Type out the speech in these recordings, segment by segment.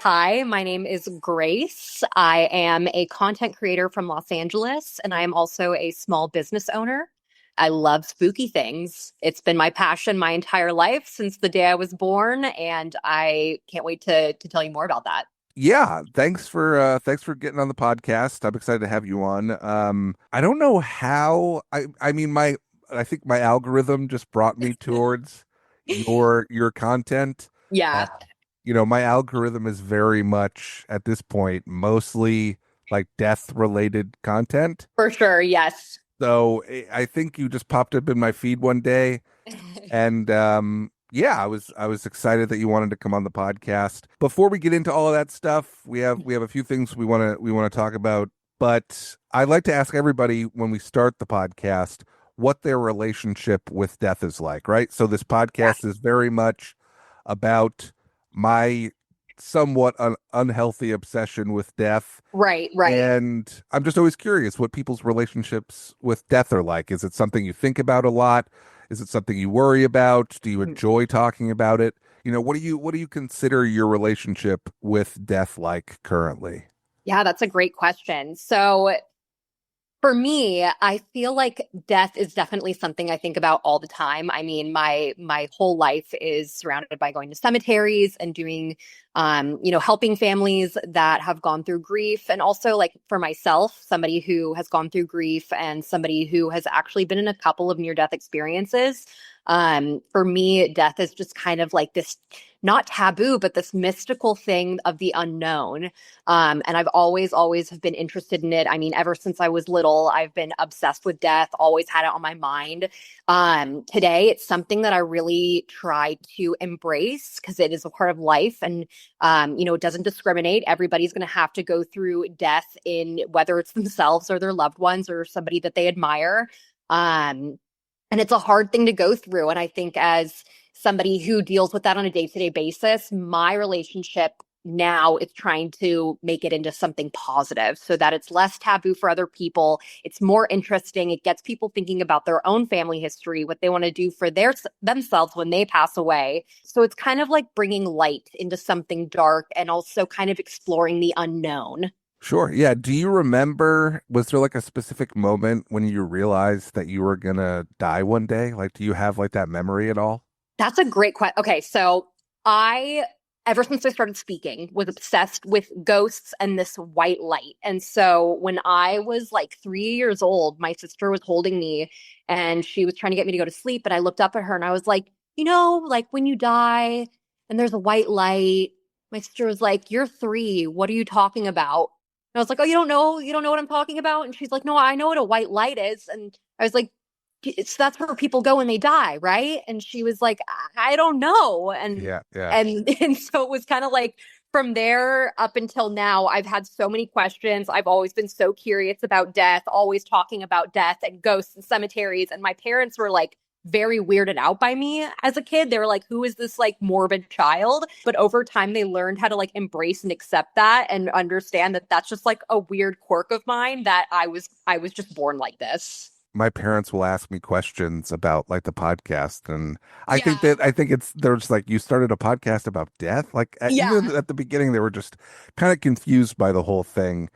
Hi, my name is Grace. I am a content creator from Los Angeles, and I am also a small business owner. I love spooky things. It's been my passion my entire life since the day I was born, and I can't wait to tell you more about that. Yeah, thanks for getting on the podcast. I'm excited to have you on. I don't know how I mean I think my algorithm just brought me towards your content. Uh, Yeah, my algorithm is very much at this point mostly like death related content. for sure. Yes. So I think you just popped up in my feed one day. And yeah, I was excited that you wanted to come on the podcast. Before we get into all of that stuff, we have a few things we want to talk about. But I'd like to ask everybody when we start the podcast what their relationship with death is like, right? So this Yeah. podcast is very much about my somewhat unhealthy obsession with death. Right, right. And I'm just always curious what people's relationships with death are like. Is it something you think about a lot? Is it something you worry about? Do you enjoy talking about it? What do you consider your relationship with death like currently? Yeah, that's a great question. So, for me, I feel like death is definitely something I think about all the time. I mean, my whole life is surrounded by going to cemeteries and doing helping families that have gone through grief, and also like for myself, somebody who has gone through grief and somebody who has actually been in a couple of near-death experiences. For me, death is just kind of like this not taboo, but this mystical thing of the unknown. And I've always have been interested in it. I mean, ever since I was little, I've been obsessed with death, always had it on my mind. Today, it's something that I really try to embrace because it is a part of life and, it doesn't discriminate. Everybody's going to have to go through death in whether it's themselves or their loved ones or somebody that they admire. Um, and it's a hard thing to go through. And I think as somebody who deals with that on a day-to-day basis, my relationship now is trying to make it into something positive so that it's less taboo for other people. It's more interesting. It gets people thinking about their own family history, what they want to do for themselves when they pass away. So it's kind of like bringing light into something dark and also kind of exploring the unknown. Sure. Yeah. Do you remember, was there like a specific moment when you realized that you were gonna die one day? Like, do you have like that memory at all? That's a great question. Okay, so I, ever since I started speaking, was obsessed with ghosts and this white light. And so when I was like 3 years old, my sister was holding me and she was trying to get me to go to sleep. And I looked up at her and I was like, like when you die and there's a white light, my sister was like, "You're three. What are you talking about?" And I was like, "Oh, you don't know what I'm talking about?" And she's like, "No, I know what a white light is." And I was like, it's that's where people go when they die, right? And she was like, I don't know. And Yeah, yeah. and and so it was kind of like from there up until now, I've had so many questions. I've always been so curious about death, always talking about death and ghosts and cemeteries. And my parents were like very weirded out by me as a kid. They were like, who is this like morbid child? But over time, they learned how to like embrace and accept that and understand that that's just like a weird quirk of mine that I was just born like this. My parents will ask me questions about like the podcast, and Yeah. I think it's they're just like, you started a podcast about death, like Yeah. even at the beginning they were just kind of confused by the whole thing.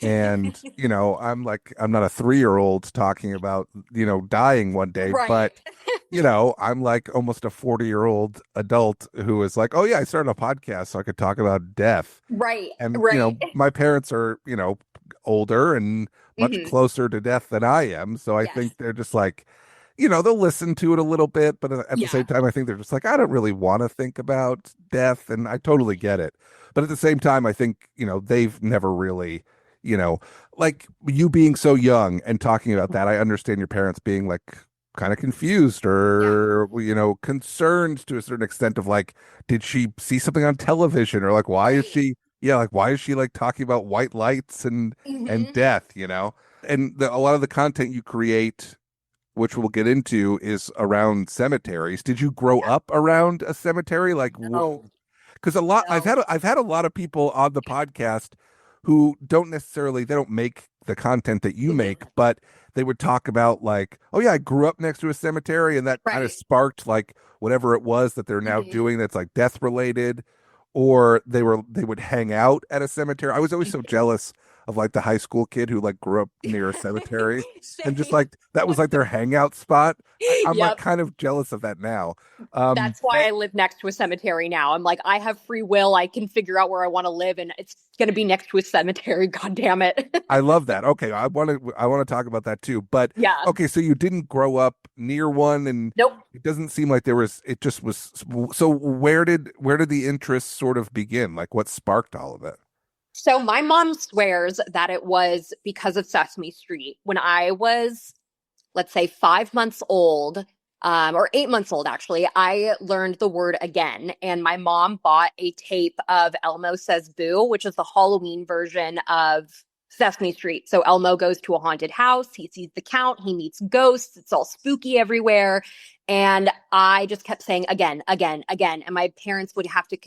And I'm not a 3-year old talking about dying one day, Right. but I'm like almost a 40-year-old adult who is like, oh yeah, I started a podcast so I could talk about death. Right. And Right. my parents are older and much Hmm. closer to death than I am. So I Yes. think they're just like, they'll listen to it a little bit, but at the same Yeah. time, I think they're just like, I don't really want to think about death. And I totally get it. But at the same time, I think, they've never really, you know, like you being so young and talking about that. I understand your parents being like kind of confused Yeah. or, concerned to a certain extent of like, did she see something on television or like, Right. why is she like talking about white lights and Hmm. death, And a lot of the content you create, which we'll get into, is around cemeteries. Did you grow Yeah. up around a cemetery? Like, No. because a lot No. I've had a lot of people on the podcast who they don't make the content that you make, Hmm. but they would talk about like, oh yeah, I grew up next to a cemetery, and that kind of Right. sparked like whatever it was that they're now Hmm. doing that's like death related. or they would hang out at a cemetery. I was always so jealous of like the high school kid who like grew up near a cemetery and just Same. like that was like their hangout spot. I'm like Yep. kind of jealous of that now. That's why I live next to a cemetery now. I'm like, I have free will. I can figure out where I want to live, and it's going to be next to a cemetery. God damn it. I love that. Okay, I want to talk about that too. But Yeah. okay, so you didn't grow up near one, and Nope. it doesn't seem like there was. It just was. So where did the interest sort of begin? Like what sparked all of it? So my mom swears that it was because of Sesame Street. When I was, let's say, 5 months old, or 8 months old, actually, I learned the word again. And my mom bought a tape of Elmo Says Boo, which is the Halloween version of Sesame Street. So Elmo goes to a haunted house. He sees the count. He meets ghosts. It's all spooky everywhere. And I just kept saying again, again, again. And my parents would have to,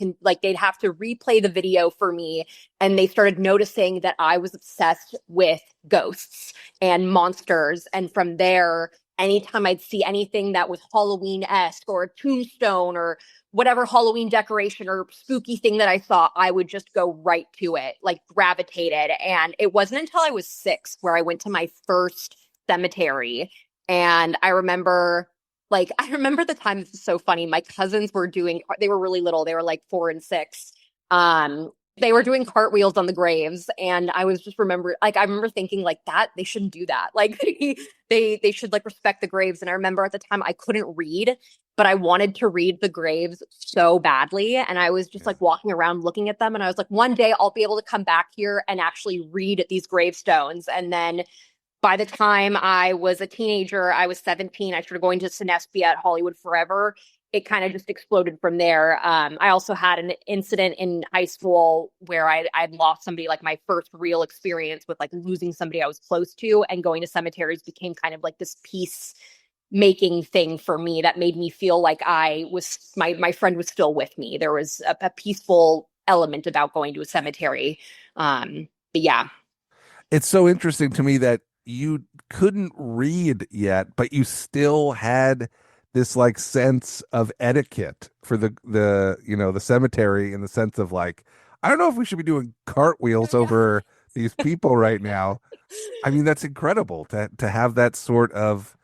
they'd have to replay the video for me. And they started noticing that I was obsessed with ghosts and monsters. And from there, anytime I'd see anything that was Halloween-esque or a tombstone or whatever Halloween decoration or spooky thing that I saw, I would just go right to it, like gravitated. And it wasn't until I was 6 where I went to my first cemetery. And I remember the time, this is so funny. My cousins were they were really little. They were like 4 and 6. They were doing cartwheels on the graves. And I was just I remember thinking like that, they shouldn't do that. Like they should like respect the graves. And I remember at the time I couldn't read, but I wanted to read the graves so badly. And I was just Yeah. like walking around looking at them. And I was like, one day I'll be able to come back here and actually read these gravestones. And then by the time I was a teenager, I was 17. I started going to Cinespia at Hollywood Forever. It kind of just exploded from there. I also had an incident in high school where I'd lost somebody, like my first real experience with like losing somebody I was close to, and going to cemeteries became kind of like this peace making thing for me that made me feel like my friend was still with me. There was a peaceful element about going to a cemetery. But yeah. It's so interesting to me that you couldn't read yet, but you still had this like sense of etiquette for the cemetery, in the sense of like, I don't know if we should be doing cartwheels Yeah. over these people right now. I mean, that's incredible to have that sort of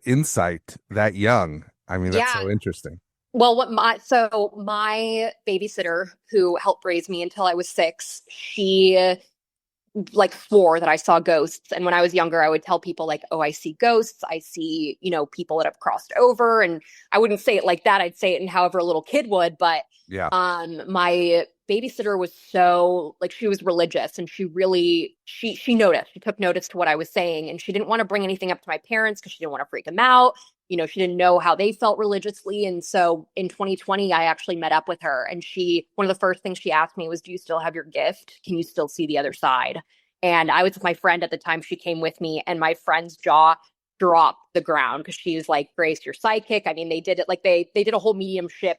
insight that young. I mean, that's Yeah. so interesting. Well, my babysitter who helped raise me until I was 6, she like swore that I saw ghosts. And when I was younger, I would tell people like, "Oh, I see ghosts. I see, people that have crossed over." And I wouldn't say it like that. I'd say it in however a little kid would. But Yeah. my babysitter was so like she was religious, and she noticed. She took notice to what I was saying, and she didn't want to bring anything up to my parents because she didn't want to freak them out. She didn't know how they felt religiously. And so in 2020, I actually met up with her, and one of the first things she asked me was, "Do you still have your gift? Can you still see the other side?" And I was with my friend at the time. She came with me, and my friend's jaw dropped the ground because she's like, "Grace, you're psychic." I mean, they did it like they did a whole mediumship,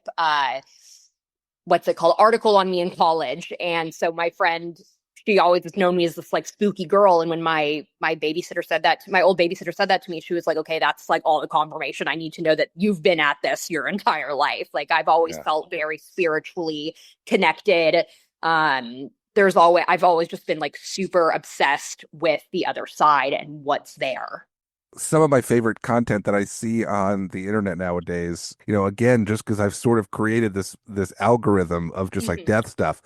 what's it called, article on me in college. And so my friend, she always has known me as this like spooky girl. And when my babysitter said that, my old babysitter said that to me, she was like, "Okay, that's like all the confirmation I need to know that you've been at this your entire life." Like I've always Yeah. felt very spiritually connected. I've always just been like super obsessed with the other side and what's there. Some of my favorite content that I see on the internet nowadays, again, just because I've sort of created this algorithm of just like Mhm. death stuff,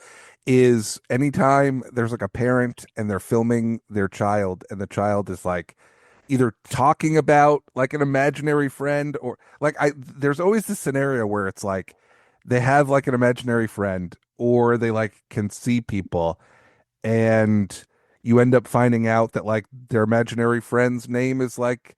is anytime there's like a parent and they're filming their child, and the child is like either talking about like an imaginary friend, or like there's always this scenario where it's like they have like an imaginary friend, or they like can see people, and you end up finding out that like their imaginary friend's name is like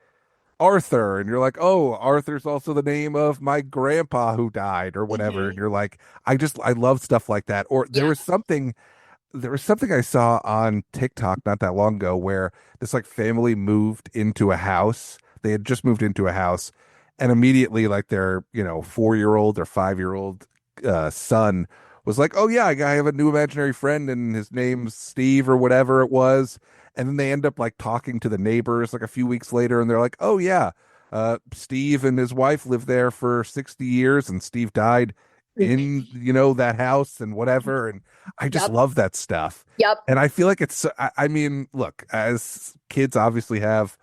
Arthur, and you're like, "Oh, Arthur's also the name of my grandpa who died," or whatever. And Mhm. you're like, I love stuff like that. Or Yeah. there was something I saw on TikTok not that long ago where this like family moved into a house. They had just moved into a house, and immediately like their 4-year-old or 5-year-old son was like, "Oh yeah, I have a new imaginary friend, and his name's Steve," or whatever it was. And then they end up like talking to the neighbors like a few weeks later, and they're like, "Oh yeah, Steve and his wife lived there for 60 years, and Steve died in, that house and whatever. And I just Yep. love that stuff. Yep. And I feel like I mean, look, as kids obviously have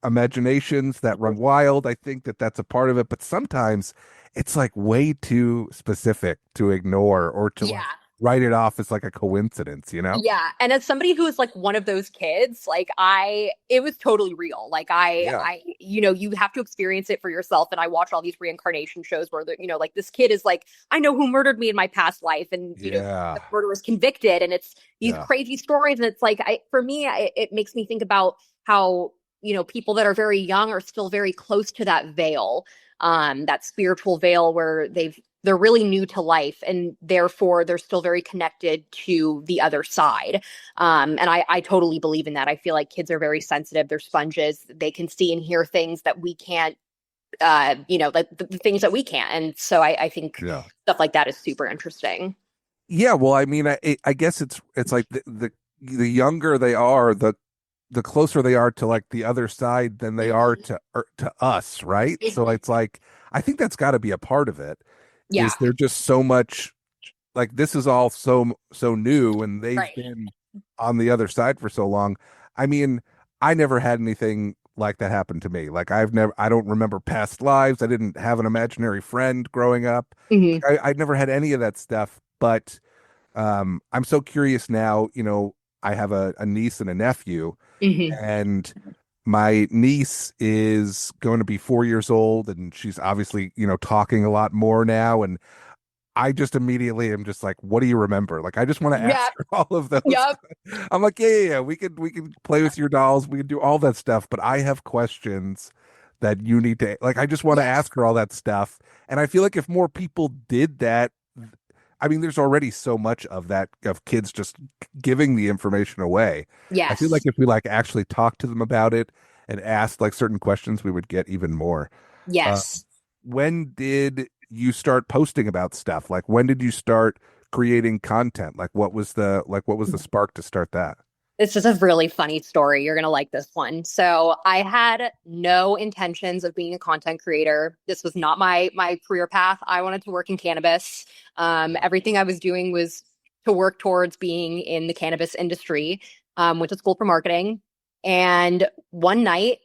imaginations that run wild. I think that that's a part of it, but sometimes it's like way too specific to ignore or to like Yeah. write it off as like a coincidence, you know? Yeah. And as somebody who is like one of those kids, like it was totally real. Like Yeah. you have to experience it for yourself. And I watch all these reincarnation shows where like this kid is like, I know who murdered me in my past life. And, Yeah. the murderer is convicted. And it's these Yeah. crazy stories. And it's like, for me, it makes me think about how, people that are very young are still very close to that veil, that spiritual veil where they're really new to life and therefore they're still very connected to the other side. And I totally believe in that. I feel like kids are very sensitive. They're sponges. They can see and hear things that we can't, the things that we can't. And so I think Yeah. stuff like that is super interesting. Yeah. Well, I mean, I guess it's like the younger they are, the closer they are to like the other side than they are Mhm. to us, right? So it's like I think that's got to be a part of it. Yeah. Is there just so much like this is all so new and they've Right. been on the other side for so long. I mean, I never had anything like that happen to me. Like I don't remember past lives. I didn't have an imaginary friend growing up. Hmm. Like I never had any of that stuff. But I'm so curious now. I have a niece and a nephew, Hmm. and my niece is going to be 4 years old, and she's obviously talking a lot more now, and I just immediately am just like, what do you remember? Like, I just want to ask Yep. her all of those. Yep. I'm like, yeah. We could play with your dolls. We could do all that stuff. But I have questions that you need to, like, I just want to Yes. ask her all that stuff. And I feel like if more people did that, I mean, there's already so much of that, of kids just giving the information away. I feel like Yes. if we like actually talk to them about it and ask like certain questions, we would get even more. Uh, Yes. when did you start posting about stuff? Like when did you start creating content? Like what was the spark to start that? This is a really funny story. You're going to like this one. So, I had no intentions of being a content creator. This was not my career path. I wanted to work in cannabis. Everything I was doing was to work towards being in the cannabis industry. Went to school for marketing. And one night,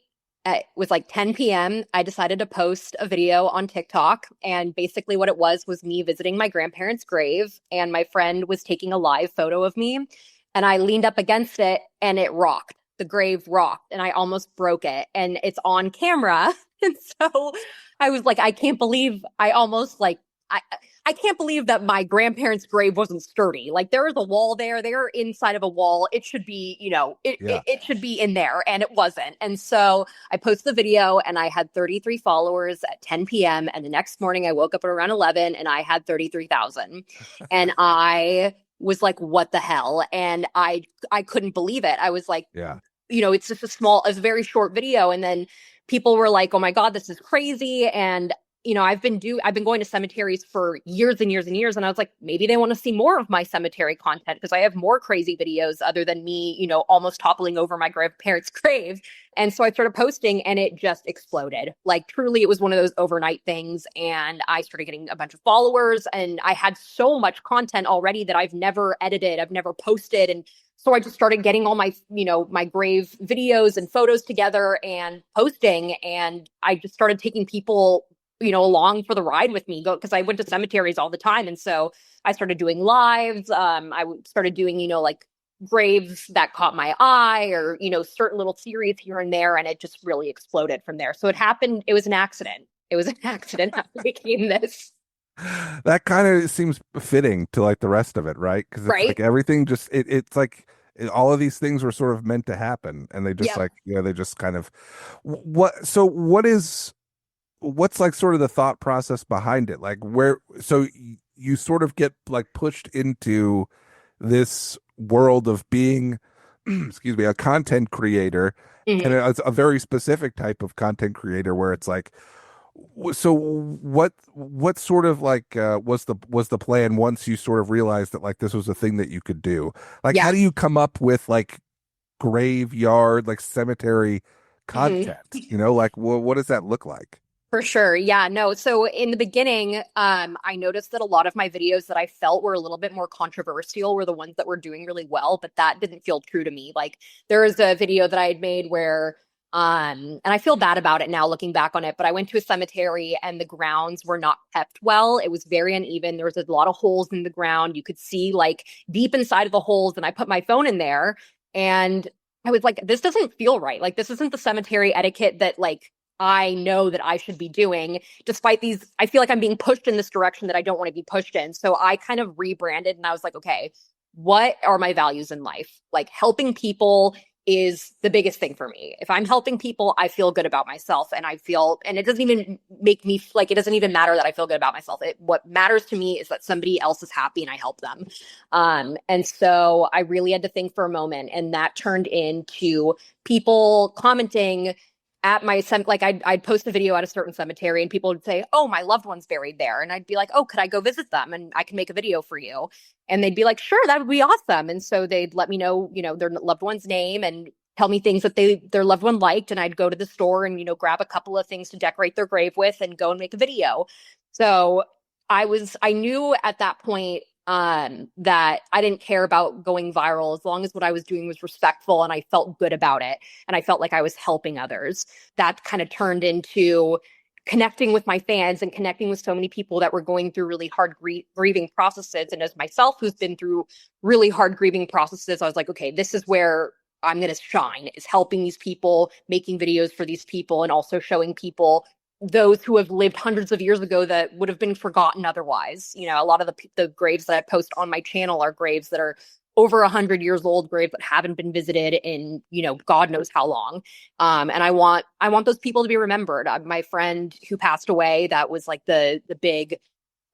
it was like 10 p.m. I decided to post a video on TikTok. And basically, what it was me visiting my grandparents' grave. And my friend was taking a live photo of me and I leaned up against it and it rocked. The grave rocked and I almost broke it and it's on camera. And so I was like, I can't believe I almost like I I can't believe that my grandparents' grave wasn't sturdy. Like there is a wall there. They're inside of a wall. It should be, Yeah. it should be in there and it wasn't. And so I posted the video and I had 33 followers at 10 p.m. And the next morning I woke up at around 11 and I had 33,000. And I was like, what the hell? And I couldn't believe it. I was like, Yeah. it's just it's a very short video. And then people were like, oh my God, this is crazy. And I've been going to cemeteries for years and years and years. And I was like, maybe they want to see more of my cemetery content because I have more crazy videos other than me, almost toppling over my grandparents' grave. And so I started posting and it just exploded. Like truly, it was one of those overnight things. And I started getting a bunch of followers and I had so much content already that I've never edited, I've never posted. And so I just started getting all my, my grave videos and photos together and posting. And I just started taking people, along for the ride with me because I went to cemeteries all the time. And so I started doing lives. Started doing, like graves that caught my eye or, certain little series here and there. And it just really exploded from there. So it happened. It was an accident. It was an accident how it became this. That kind of seems fitting to like the rest of it, right? Because it's Right. like everything just it's like all of these things were sort of meant to happen, and they just Yep. like they just kind of what's like sort of the thought process behind it? Like you sort of get like pushed into this world of being excuse me, a content creator, and Hmm. it's a very specific type of content creator where it's like so what sort of like was the plan once you sort of realized that like this was a thing that you could do? Like Yeah. how do you come up with like graveyard like cemetery Hmm. content? Like what does that look like? For sure. Yeah, no. So in the beginning, I noticed that a lot of my videos that I felt were a little bit more controversial were the ones that were doing really well, but that didn't feel true to me. Like there was a video that I had made where, and I feel bad about it now looking back on it, but I went to a cemetery and the grounds were not kept well. It was very uneven. There was a lot of holes in the ground. You could see like deep inside of the holes, and I put my phone in there and I was like, this doesn't feel right. Like this isn't the cemetery etiquette that like I know that I should be doing, despite these. I feel like I'm being pushed in this direction that I don't want to be pushed in. So I kind of rebranded and I was like, okay, what are my values in life? Like helping people is the biggest thing for me. If I'm helping people, I feel good about myself and I feel, and it doesn't even make me like, it doesn't even matter that I feel good about myself. What matters to me is that somebody else is happy and I help them. And so I really had to think for a moment, and that turned into people commenting at my like I'd post a video at a certain cemetery and people would say, oh, my loved one's buried there, and I'd be like, oh, could I go visit them and I can make a video for you? And they'd be like, sure, that would be awesome. And so they'd let me know, their loved one's name and tell me things that their loved one liked, and I'd go to the store and grab a couple of things to decorate their grave with and go and make a video. So I knew at that point that I didn't care about going viral as long as what I was doing was respectful and I felt good about it and I felt like I was helping others. That kind of turned into connecting with my fans and connecting with so many people that were going through really hard grieving processes. And as myself, who's been through really hard grieving processes, I was like, okay, this is where I'm going to shine, is helping these people, making videos for these people, and also showing people those who have lived hundreds of years ago that would have been forgotten otherwise. A lot of the graves that I post on my channel are graves that are over 100 years old, graves that haven't been visited in God knows how long. And I want those people to be remembered. My friend who passed away, that was like the big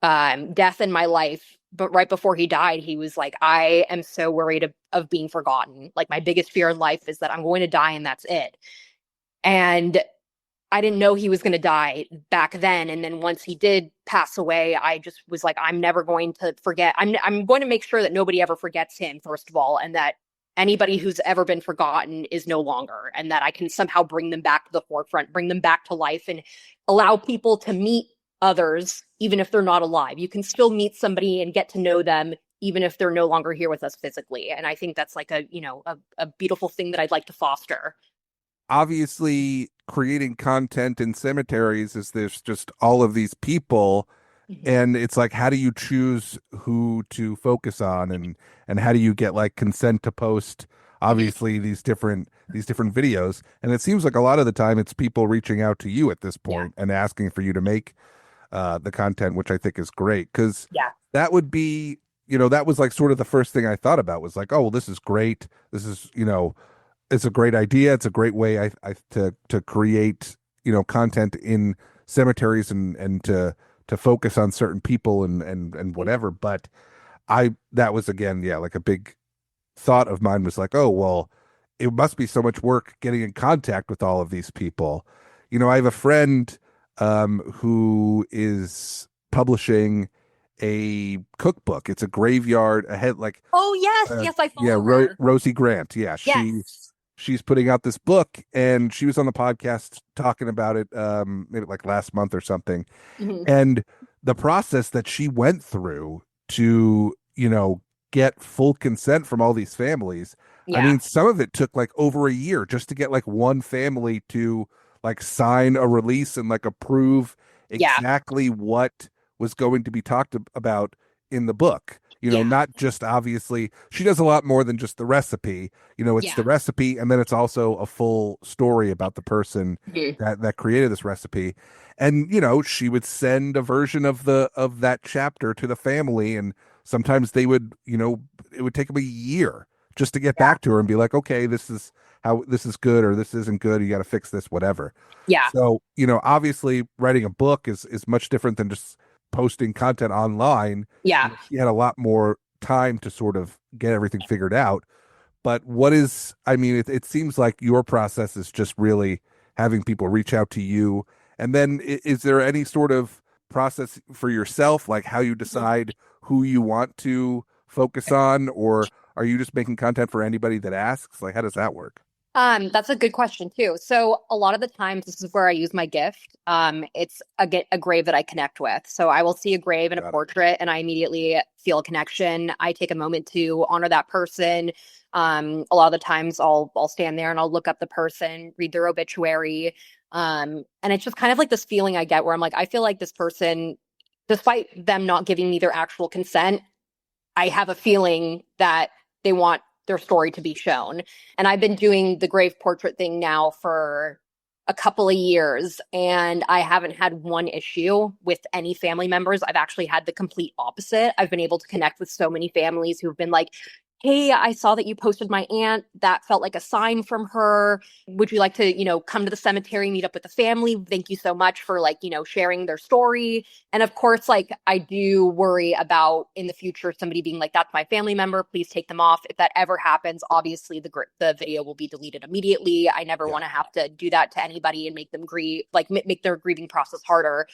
death in my life. But right before he died, he was like, I am so worried of being forgotten. Like my biggest fear in life is that I'm going to die and that's it. And I didn't know he was going to die back then. And then once he did pass away, I just was like, I'm never going to forget. I'm going to make sure that nobody ever forgets him, first of all, and that anybody who's ever been forgotten is no longer, and that I can somehow bring them back to the forefront, bring them back to life, and allow people to meet others, even if they're not alive. You can still meet somebody and get to know them, even if they're no longer here with us physically. And I think that's like a beautiful thing that I'd like to foster. Obviously, creating content in cemeteries is there's just all of these people, Mhm. and it's like, how do you choose who to focus on, and how do you get like consent to post obviously these different videos? And it seems like a lot of the time it's people reaching out to you at this Yeah. point and asking for you to make the content, which I think is great, because Yeah. that would be, that was like sort of the first thing I thought about was like, oh, well, this is great. This is, it's a great idea. It's a great way to create, content in cemeteries, and to focus on certain people, and whatever. But that was, again, yeah, like a big thought of mine was like, oh, well, it must be so much work getting in contact with all of these people. I have a friend who is publishing a cookbook. It's a graveyard ahead, like Oh, yes. Yes, I yeah, follow her. Rosie Grant. Yeah, Yes. she's putting out this book, and she was on the podcast talking about it maybe like last month or something. Mhm. And the process that she went through to, get full consent from all these families. I Yeah. mean, some of it took like over a year just to get like one family to like sign a release and like approve Yeah. exactly what was going to be talked about in the book. Yeah. Not just, obviously, she does a lot more than just the recipe. It's the Yeah. recipe, and then it's also a full story about the person Mhm. that created this recipe. And she would send a version of that chapter to the family, and sometimes they would, it would take them a year just to get Yeah. back to her and be like, okay, this is how this is good, or this isn't good, you got to fix this, whatever. Yeah. So, obviously writing a book is much different than just posting content online. Yeah. She had a lot more time to sort of get everything figured out. But what is, I mean, it seems like your process is just really having people reach out to you. And then is there any sort of process for yourself, like how you decide who you want to focus on, or are you just making content for anybody that asks? Like, how does that work? That's a good question too. So a lot of the times this is where I use my gift. It's a grave that I connect with. So I will see a grave and a Got it. portrait and I immediately feel a connection. I take a moment to honor that person. A lot of the times I'll stand there and I'll look up the person, read their obituary. And it's just kind of like this feeling I get where I'm like, I feel like this person, despite them not giving me their actual consent, I have a feeling that they want their story to be shown. And I've been doing the grave portrait thing now for a couple of years, and I haven't had one issue with any family members. I've actually had the complete opposite. I've been able to connect with so many families who've been like, hey, I saw that you posted my aunt. That felt like a sign from her. Would you like to, come to the cemetery, meet up with the family? Thank you so much for like, sharing their story. And of course, like I do worry about in the future somebody being like, "That's my family member. Please take them off." If that ever happens, obviously the video will be deleted immediately. I never Yeah. want to have to do that to anybody and make them grieve, like make their grieving process harder.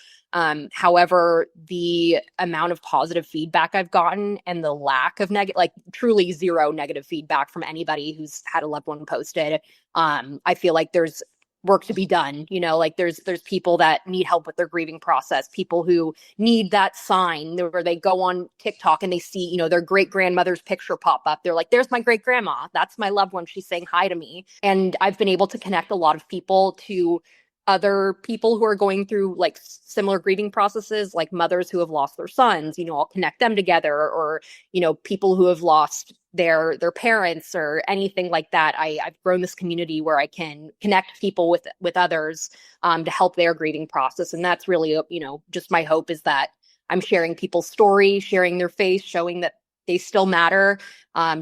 However, the amount of positive feedback I've gotten and the lack of negative, like truly zero negative feedback from anybody who's had a loved one posted, I feel like there's work to be done. Like there's people that need help with their grieving process, people who need that sign where they go on TikTok and they see, their great grandmother's picture pop up. They're like, there's my great grandma. That's my loved one. She's saying hi to me. And I've been able to connect a lot of people to other people who are going through like similar grieving processes, like mothers who have lost their sons. I'll connect them together, or people who have lost their parents or anything like that. I've grown this community where I can connect people with others, to help their grieving process. And that's really, just my hope is that I'm sharing people's story, sharing their face, showing that they still matter.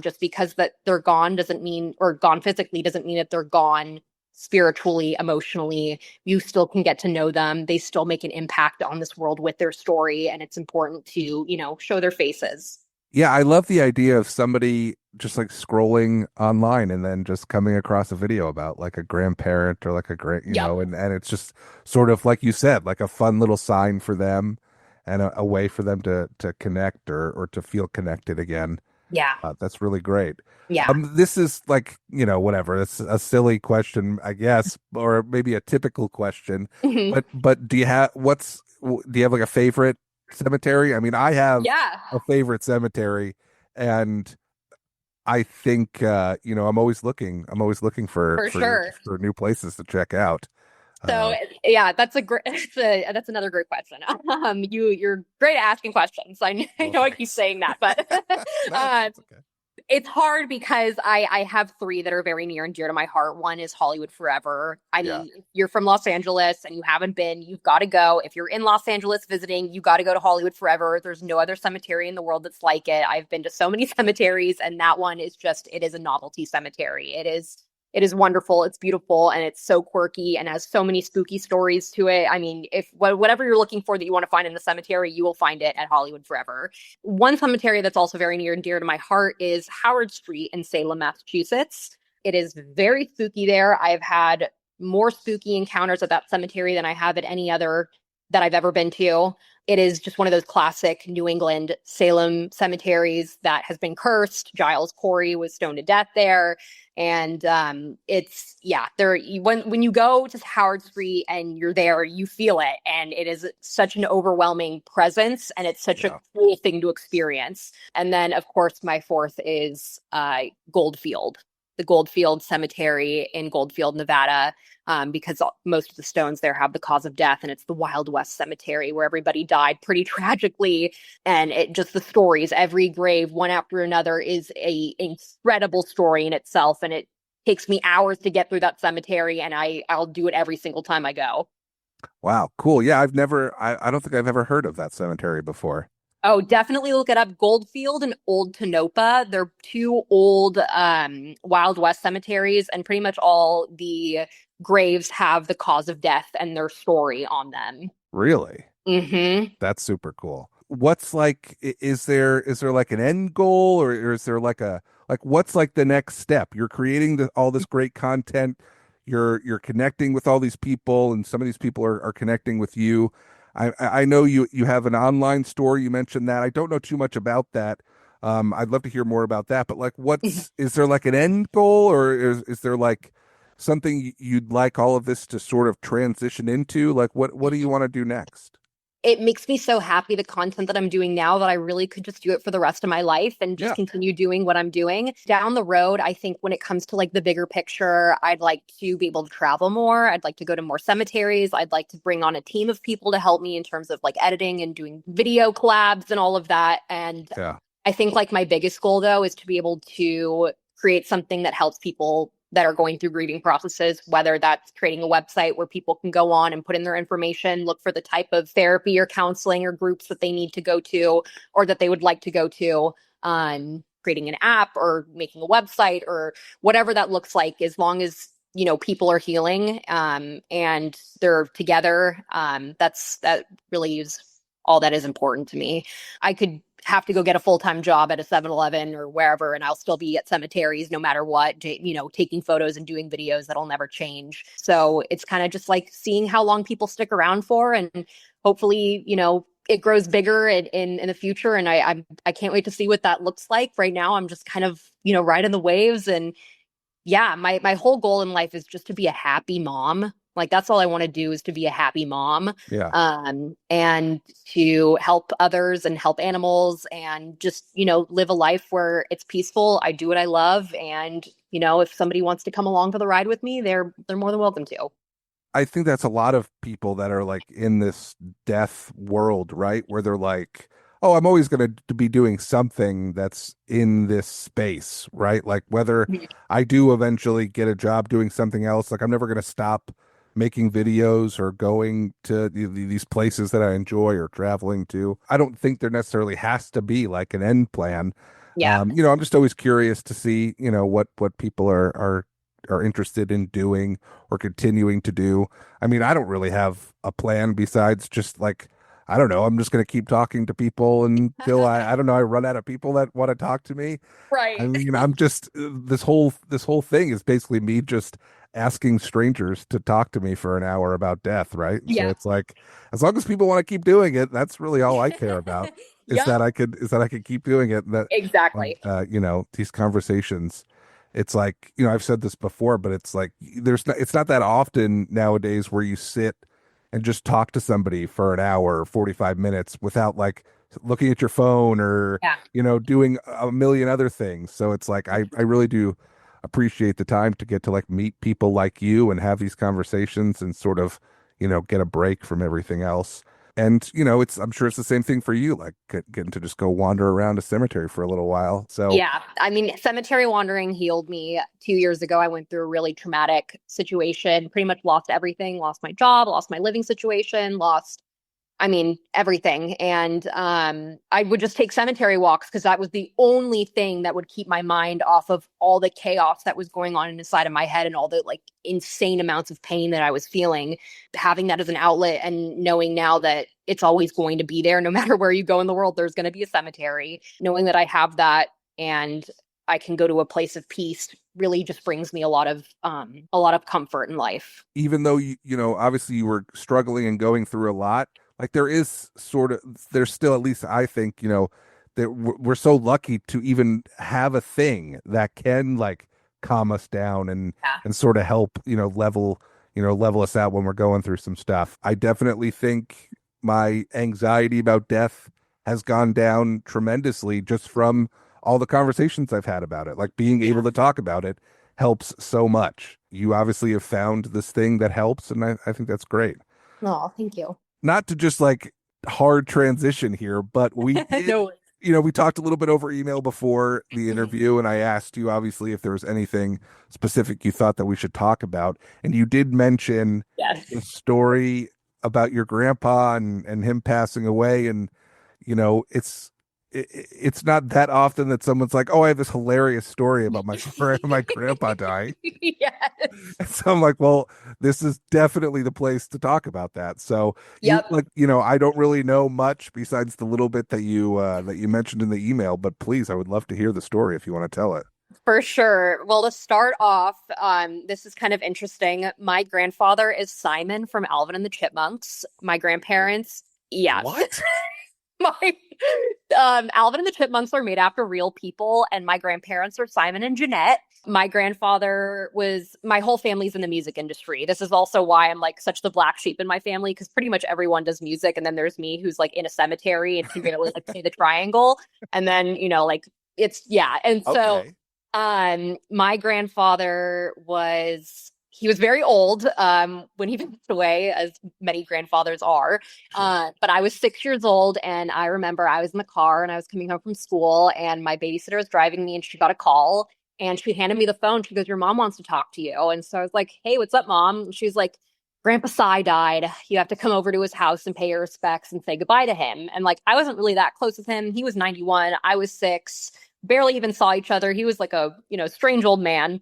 Just because that they're gone doesn't mean, or gone physically doesn't mean that they're gone spiritually, emotionally. You still can get to know them. They still make an impact on this world with their story. And it's important to, show their faces. Yeah, I love the idea of somebody just like scrolling online and then just coming across a video about like a grandparent or like a great, Yep. and it's just sort of like you said, like a fun little sign for them and a way for them to connect or to feel connected again. Yeah. That's really great. Yeah. This is like, whatever. It's a silly question, I guess, or maybe a typical question. Mhm. But do you have like a favorite cemetery? I mean, I have Yeah, a favorite cemetery, and I think I'm always looking for for sure. for new places to check out. So Uh, yeah, that's a great. That's another great question. You're great at asking questions. I well, know I keep thanks. saying that, but No, uh, it's okay. it's hard because I have three that are very near and dear to my heart. One is Hollywood Forever. I Yeah. mean, if you're from Los Angeles and you haven't been, you've got to go. If you're in Los Angeles visiting, you got to go to Hollywood Forever. There's no other cemetery in the world that's like it. I've been to so many cemeteries, and that one is just, it is a novelty cemetery. It is wonderful, it's beautiful, and it's so quirky and has so many spooky stories to it. I mean, if whatever you're looking for that you want to find in the cemetery, you will find it at Hollywood Forever. One cemetery that's also very near and dear to my heart is Howard Street in Salem, Massachusetts. It is very spooky there. I've had more spooky encounters at that cemetery than I have at any other that I've ever been to. It is just one of those classic New England Salem cemeteries that has been cursed. Giles Corey was stoned to death there. And it's, yeah, when you go to Howard Street and you're there, you feel it, and it is such an overwhelming presence, and it's such a Yeah. cool thing to experience. And then, of course, my fourth is Goldfield, the Goldfield Cemetery in Goldfield, Nevada, because most of the stones there have the cause of death, and it's the Wild West Cemetery where everybody died pretty tragically. And it just, the stories, every grave one after another, is a incredible story in itself, and it takes me hours to get through that cemetery, and I'll do it every single time I go. Wow, cool. Yeah, I don't think I've ever heard of that cemetery before. Oh, definitely look it up. Goldfield and Old Tonopah. They're two old Wild West cemeteries, and pretty much all the graves have the cause of death and their story on them. Really? Hmm. That's super cool. What's like, is there like an end goal, or is there like what's like the next step? You're creating all this great content. You're connecting with all these people, and some of these people are connecting with you. I know you have an online store. You mentioned that. I don't know too much about that. I'd love to hear more about that. But like, is there like an end goal, or is there like something you'd like all of this to sort of transition into? Like, what do you want to do next? It makes me so happy, the content that I'm doing now, that I really could just do it for the rest of my life and just Yeah, continue doing what I'm doing. Down the road, I think when it comes to like the bigger picture, I'd like to be able to travel more. I'd like to go to more cemeteries. I'd like to bring on a team of people to help me in terms of like editing and doing video collabs and all of that. And yeah, I think like my biggest goal though is to be able to create something that helps people that are going through grieving processes, whether that's creating a website where people can go on and put in their information, look for the type of therapy or counseling or groups that they need to go to or that they would like to go to, creating an app or making a website or whatever that looks like, as long as people are healing, and they're together. That really is all that is important to me. I could have to go get a full-time job at a 7-Eleven or wherever, and I'll still be at cemeteries no matter what, taking photos and doing videos. That'll never change. So it's kind of just like seeing how long people stick around for, and hopefully, it grows bigger in the future. And I can't wait to see what that looks like. Right now, I'm just kind of, riding the waves. And yeah, my whole goal in life is just to be a happy mom. Like that's all I want to do, is to be a happy mom, yeah. and to help others and help animals, and just live a life where it's peaceful. I do what I love, and if somebody wants to come along for the ride with me, they're more than welcome to. I think that's a lot of people that are like in this death world, right? Where they're like, oh, I'm always going to be doing something that's in this space, right? Like whether I do eventually get a job doing something else, like I'm never going to stop making videos or going to these places that I enjoy or traveling to. I don't think there necessarily has to be like an end plan. Yeah. I'm just always curious to see, what people are interested in doing or continuing to do. I mean, I don't really have a plan besides just like, I don't know, I'm just going to keep talking to people until I don't know, I run out of people that want to talk to me. I Right. mean, I'm just this whole thing is basically me just asking strangers to talk to me for an hour about death, right? And so Yeah. it's like as long as people want to keep doing it, that's really all I care about is Yep. that I could keep doing it and that Exactly. these conversations it's like, I've said this before, but it's like it's not that often nowadays where you sit and just talk to somebody for an hour or 45 minutes without like looking at your phone or Yeah. doing a million other things. So it's like I really do appreciate the time to get to like meet people like you and have these conversations and sort of, get a break from everything else. And I'm sure it's the same thing for you, like getting to just go wander around a cemetery for a little while. So Yeah. I mean, cemetery wandering healed me 2 years ago. I went through a really traumatic situation, pretty much lost everything, lost my job, lost my living situation, lost, I mean, everything. And I would just take cemetery walks because that was the only thing that would keep my mind off of all the chaos that was going on inside of my head and all the like insane amounts of pain that I was feeling. Having that as an outlet and knowing now that it's always going to be there, no matter where you go in the world, there's going to be a cemetery. Knowing that I have that and I can go to a place of peace really just brings me a lot of comfort in life. even though obviously you were struggling and going through a lot, like there's still, at least I think, that we're so lucky to even have a thing that can like calm us down Yeah. and sort of help, level us out when we're going through some stuff. I definitely think my anxiety about death has gone down tremendously just from all the conversations I've had about it. Like being able Yeah. to talk about it helps so much. You obviously have found this thing that helps, and I think that's great. Oh, thank you. Not to just like hard transition here, but we did, No. we talked a little bit over email before the interview, and I asked you obviously if there was anything specific you thought that we should talk about. And you did mention Yes. the story about your grandpa and him passing away. And, it's not that often that someone's like, "Oh, I have this hilarious story about my grandpa dying." Yes. And so I'm like, well, this is definitely the place to talk about that. So you Yep. like, I don't really know much besides the little bit that you mentioned in the email, but please, I would love to hear the story if you want to tell it. For sure. Well, to start off, this is kind of interesting. My grandfather is Simon from Alvin and the Chipmunks. My grandparents, yes. What? My Alvin and the Chipmunks are made after real people, and my grandparents are Simon and Jeanette. My whole family's in the music industry. This is also why I'm like such the black sheep in my family, because pretty much everyone does music. And then there's me who's like in a cemetery and can barely like say the triangle. And then, like yeah. And so, Okay. my grandfather he was very old when he passed away, as many grandfathers are. Sure. But I was 6 years old, and I remember I was in the car and I was coming home from school, and my babysitter was driving me, and she got a call, and she handed me the phone. She goes, "Your mom wants to talk to you." And so I was like, "Hey, what's up, Mom?" And she's like, "Grandpa Cy died. You have to come over to his house and pay your respects and say goodbye to him." And like, I wasn't really that close with him. He was 91. I was 6, barely even saw each other. He was like a, strange old man.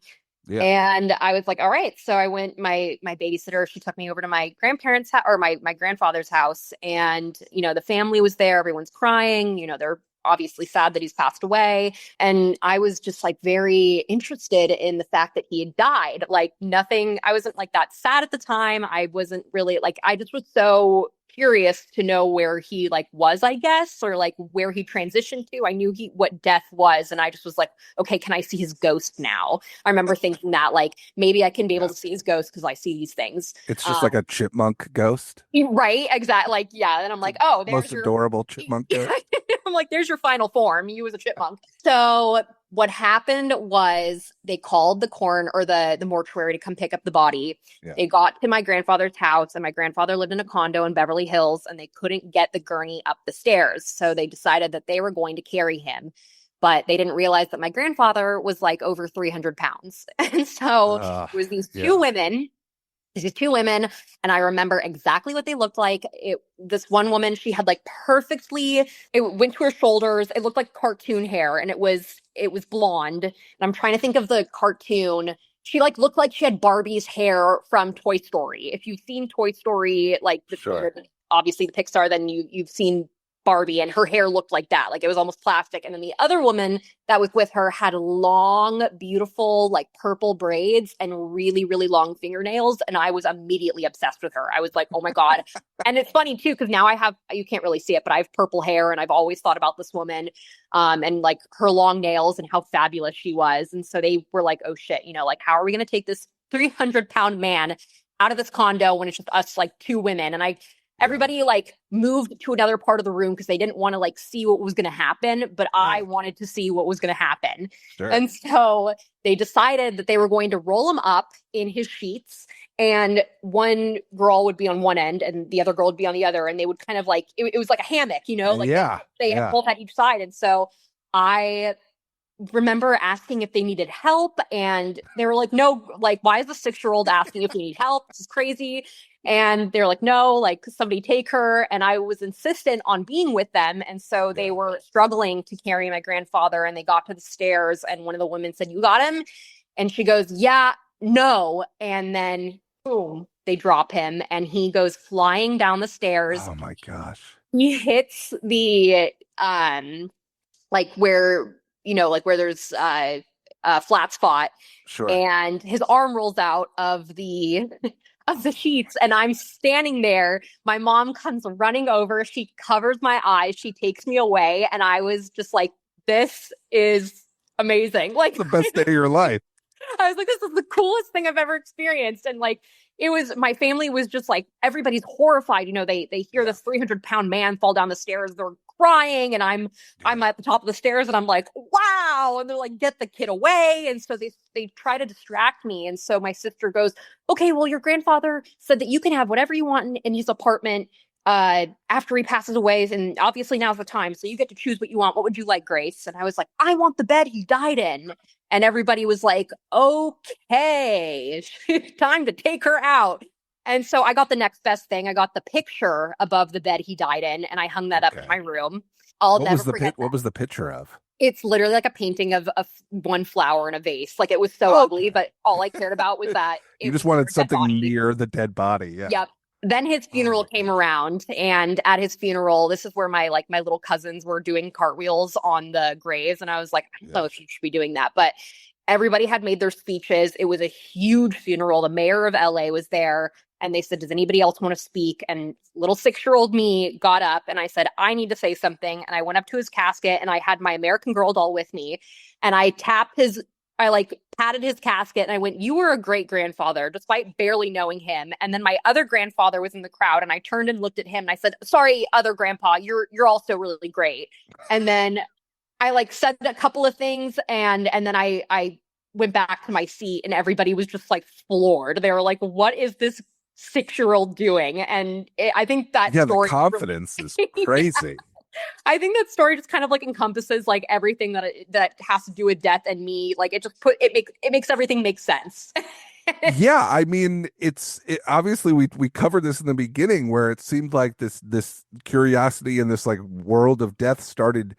Yeah. And I was like, all right. So I went, my babysitter, she took me over to my grandparents' house, or my grandfather's house. And, the family was there. Everyone's crying. They're obviously sad that he's passed away. And I was just like very interested in the fact that he had died. Like nothing, I wasn't like that sad at the time. I wasn't really like, I just was so curious to know where he like was, I guess, or like where he transitioned to. I knew what death was. And I just was like, okay, can I see his ghost now? I remember thinking that like maybe I can be able Yeah. to see his ghost because I see these things. It's just like a chipmunk ghost. Right, exactly. Like, yeah. And I'm like, oh, Most there's your adorable chipmunk ghost. I'm like, there's your final form. You as a chipmunk. So what happened was they called the the mortuary to come pick up the body. Yeah. They got to my grandfather's house, and my grandfather lived in a condo in Beverly Hills, and they couldn't get the gurney up the stairs. So they decided that they were going to carry him. But they didn't realize that my grandfather was like over 300 pounds. And so it was these two women, and I remember exactly what they looked like. This one woman, she had like it went to her shoulders. It looked like cartoon hair, and it was blonde. And I'm trying to think of the cartoon. She like looked like she had Barbie's hair from Toy Story. If you've seen Toy Story, like Sure. obviously the Pixar, then you've seen Barbie, and her hair looked like that. Like it was almost plastic. And then the other woman that was with her had long, beautiful, like purple braids and really, really long fingernails. And I was immediately obsessed with her. I was like, oh my God. And it's funny too, because now you can't really see it, but I have purple hair, and I've always thought about this woman and like her long nails and how fabulous she was. And so they were like, oh shit, like how are we going to take this 300-pound man out of this condo when it's just us, like two women? And everybody like moved to another part of the room because they didn't want to like see what was going to happen, but I wanted to see what was going to happen. Sure. And so they decided that they were going to roll him up in his sheets, and one girl would be on one end and the other girl would be on the other, and they would kind of like it was like a hammock, like they both had each side. And so I remember asking if they needed help, and they were like, no, like, why is the 6-year-old asking if we need help? This is crazy. And they're like, no, like somebody take her. And I was insistent on being with them. And so they were struggling to carry my grandfather, and they got to the stairs, and one of the women said, "You got him?" And she goes, "Yeah, no." And then boom, they drop him, and he goes flying down the stairs. Oh my gosh. He hits the like where like where there's a flat spot. Sure. And his arm rolls out of the sheets, and I'm standing there. My mom comes running over. She covers my eyes. She takes me away, and I was just like, this is amazing. Like the best day of your life. I was like, this is the coolest thing I've ever experienced. And like, my family was just like, everybody's horrified. They hear this 300-pound man fall down the stairs. They're crying, and I'm at the top of the stairs, and I'm like, wow. And they're like, get the kid away. And so they try to distract me. And so my sister goes, okay, well, your grandfather said that you can have whatever you want in his apartment after he passes away, and obviously now's the time, so you get to choose what you want. What would you like, Grace? And I was like, I want the bed he died in. And everybody was like, okay, time to take her out. And so I got the next best thing. I got the picture above the bed he died in, and I hung that up in my room. What was the picture of? It's literally like a painting of one flower in a vase. Like it was so ugly, but all I cared about was that. You just wanted something near the dead body. Yeah. Yep. Then his funeral came around, and at his funeral, this is where my little cousins were doing cartwheels on the graves, and I was like, I don't know if you should be doing that, but everybody had made their speeches. It was a huge funeral. The mayor of LA was there. And they said, does anybody else want to speak? And little 6-year-old me got up and I said, I need to say something. And I went up to his casket and I had my American Girl doll with me. And I like patted his casket and I went, you were a great grandfather, despite barely knowing him. And then my other grandfather was in the crowd and I turned and looked at him and I said, sorry, other grandpa, you're also really great. And then I like said a couple of things and then I went back to my seat and everybody was just like floored. They were like, what is this 6-year-old doing? And I think that Yeah, the story confidence is crazy. I think that story just kind of like encompasses like everything that has to do with death and me. Like it makes everything make sense. Yeah, I mean, obviously we covered this in the beginning where it seemed like this curiosity and this like world of death started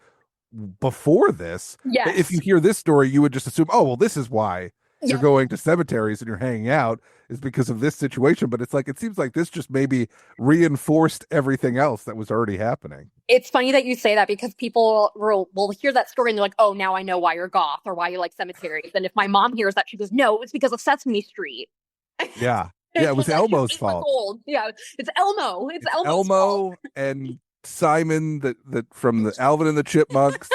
before this. If you Yes. hear this story, you would just assume, oh, well, this is why you're Yep. going to cemeteries and you're hanging out is because of this situation. But it's like, it seems like this just maybe reinforced everything else that was already happening. It's funny that you say that because people will hear that story and they're like, oh, now I know why you're goth or why you like cemeteries. And if my mom hears that, she goes, no, it's because of Sesame Street. Yeah. Yeah, it was Because she's Elmo's 8 months fault. old. Yeah, it's Elmo. It's It's Elmo's fault. Elmo and Simon that from the Alvin and the Chipmunks.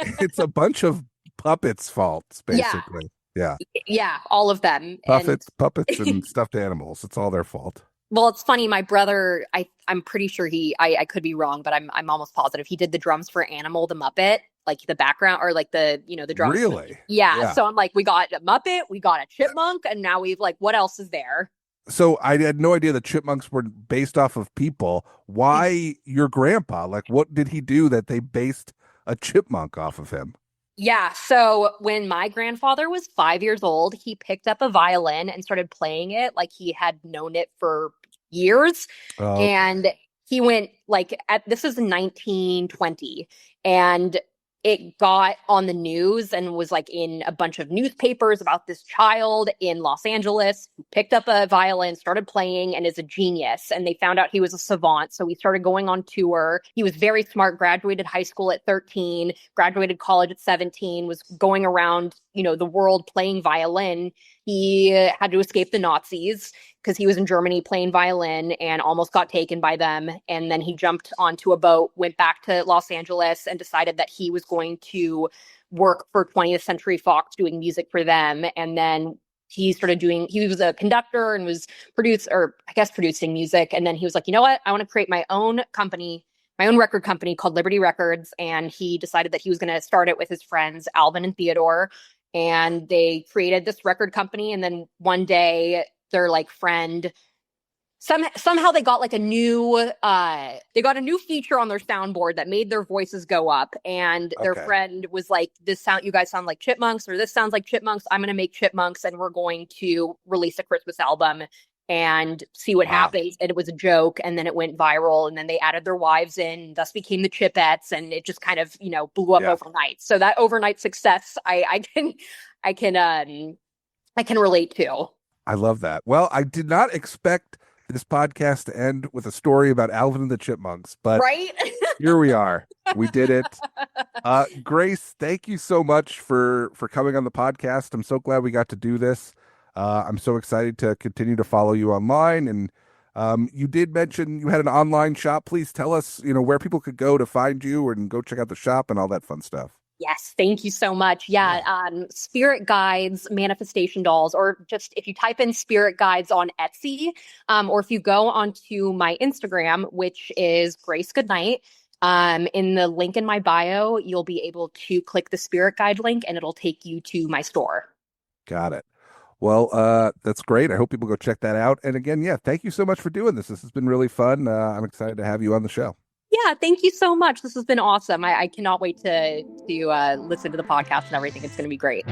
It's a bunch of puppets' faults, Yeah, basically. Yeah. yeah, all of them. And Puppets and stuffed animals. It's all their fault. well, it's funny. My brother, I'm pretty sure I could be wrong, but I'm almost positive he did the drums for Animal the Muppet, like the background or like the drums. Really? Yeah. Yeah. So I'm like, we got a Muppet, we got a chipmunk, and now we've like, what else is there? So I had no idea the chipmunks were based off of people. Why your grandpa? Like, what did he do that they based a chipmunk off of him? Yeah. So when my grandfather was 5 years old, he picked up a violin and started playing it like he had known it for years. Oh, okay. And he went like this is 1920 and it got on the news and was like in a bunch of newspapers about this child in Los Angeles who picked up a violin, started playing, and is a genius. And they found out he was a savant. So he started going on tour. He was very smart, graduated high school at 13, graduated college at 17, was going around, the world playing violin. He had to escape the Nazis because he was in Germany playing violin and almost got taken by them. And then he jumped onto a boat, went back to Los Angeles, and decided that he was going to work for 20th Century Fox doing music for them. And then he was a conductor and was producing music. And then he was like, you know what? I want to create my own company, my own record company called Liberty Records. And he decided that he was going to start it with his friends, Alvin and Theodore. And they created this record company. And then one day their like friend somehow they got like a new feature on their soundboard that made their voices go up, and their Okay. friend was like, you guys sound like chipmunks, or this sounds like chipmunks, I'm going to make chipmunks and we're going to release a Christmas album and see what Wow. happens. And it was a joke, and then it went viral, and then they added their wives in, thus became the Chipettes, and it just kind of blew up Yeah. overnight. So that overnight success I can relate to. I love that. Well, I did not expect this podcast to end with a story about Alvin and the Chipmunks, but Right. here we are. We did it. Grace, thank you so much for coming on the podcast. I'm so glad we got to do this. I'm so excited to continue to follow you online. And you did mention you had an online shop. Please tell us, where people could go to find you and go check out the shop and all that fun stuff. Yes, thank you so much. Yeah, spirit guides, manifestation dolls, or just if you type in spirit guides on Etsy, or if you go onto my Instagram, which is Grace Goodnight, in the link in my bio, you'll be able to click the spirit guide link and it'll take you to my store. Got it. Well, that's great. I hope people go check that out. And again, yeah, thank you so much for doing this. This has been really fun. I'm excited to have you on the show. Yeah, thank you so much. This has been awesome. I cannot wait to listen to the podcast and everything. It's going to be great.